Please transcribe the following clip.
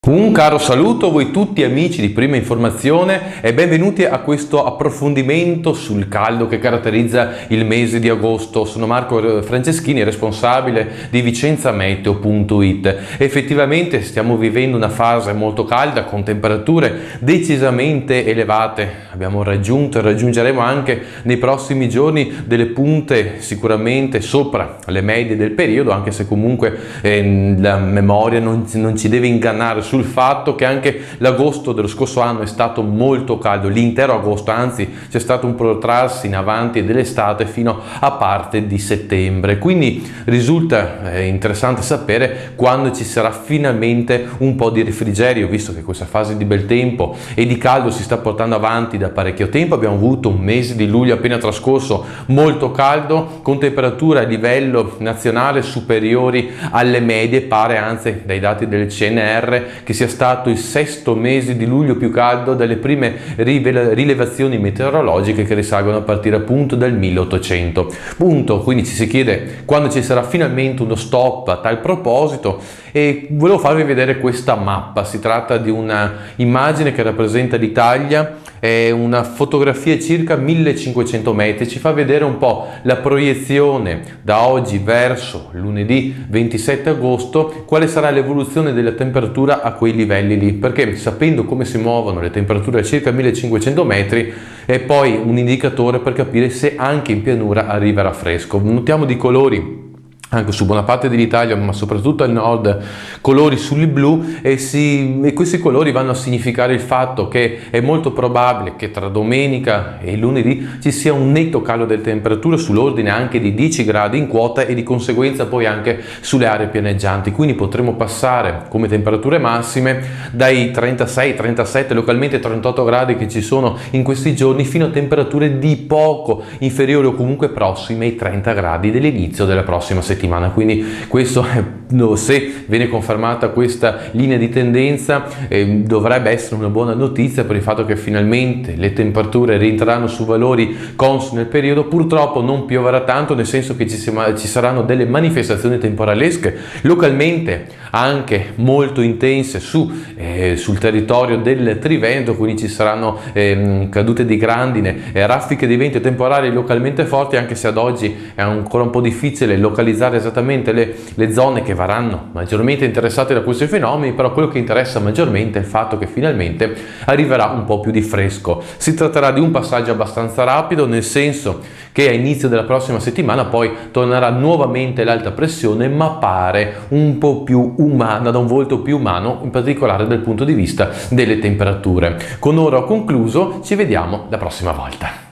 Un caro saluto a voi tutti amici di Prima Informazione e benvenuti a questo approfondimento sul caldo che caratterizza il mese di agosto. Sono Marco Franceschini, responsabile di vicenzameteo.it. Effettivamente stiamo vivendo una fase molto calda con temperature decisamente elevate. Abbiamo raggiunto e raggiungeremo anche nei prossimi giorni delle punte sicuramente sopra le medie del periodo, anche se comunque la memoria non ci deve ingannare sul fatto che anche l'agosto dello scorso anno è stato molto caldo, l'intero agosto, anzi c'è stato un protrarsi in avanti dell'estate fino a parte di settembre, quindi risulta interessante sapere quando ci sarà finalmente un po' di refrigerio, visto che questa fase di bel tempo e di caldo si sta portando avanti da parecchio tempo. Abbiamo avuto un mese di luglio appena trascorso molto caldo, con temperature a livello nazionale superiori alle medie, pare anzi dai dati del CNR che sia stato il sesto mese di luglio più caldo dalle prime rilevazioni meteorologiche che risalgono a partire appunto dal 1800. Punto. Quindi ci si chiede quando ci sarà finalmente uno stop a tal proposito, e volevo farvi vedere questa mappa. Si tratta di una immagine che rappresenta l'Italia, è una fotografia circa 1500 metri, ci fa vedere un po' la proiezione da oggi verso lunedì 27 agosto, quale sarà l'evoluzione della temperatura a quei livelli lì, perché sapendo come si muovono le temperature a circa 1500 metri è poi un indicatore per capire se anche in pianura arriverà fresco. Notiamo di colori anche su buona parte dell'Italia, ma soprattutto al nord, colori sul blu, e questi colori vanno a significare il fatto che è molto probabile che tra domenica e lunedì ci sia un netto calo delle temperature sull'ordine anche di 10 gradi in quota e di conseguenza poi anche sulle aree pianeggianti, quindi potremo passare come temperature massime dai 36, 37, localmente 38 gradi che ci sono in questi giorni, fino a temperature di poco inferiori o comunque prossime ai 30 gradi dell'inizio della prossima settimana. Quindi questo, se viene confermata questa linea di tendenza, dovrebbe essere una buona notizia per il fatto che finalmente le temperature rientreranno su valori consoni nel periodo. Purtroppo non pioverà tanto, nel senso che ci saranno delle manifestazioni temporalesche localmente anche molto intense sul territorio del Trivento, quindi ci saranno cadute di grandine, raffiche di vento temporali localmente forti, anche se ad oggi è ancora un po' difficile localizzare esattamente le zone che verranno maggiormente interessate da questi fenomeni, però quello che interessa maggiormente è il fatto che finalmente arriverà un po' più di fresco. Si tratterà di un passaggio abbastanza rapido, nel senso che a inizio della prossima settimana poi tornerà nuovamente l'alta pressione, ma pare un po' più umana, da un volto più umano, in particolare dal punto di vista delle temperature. Con ora ho concluso, ci vediamo la prossima volta.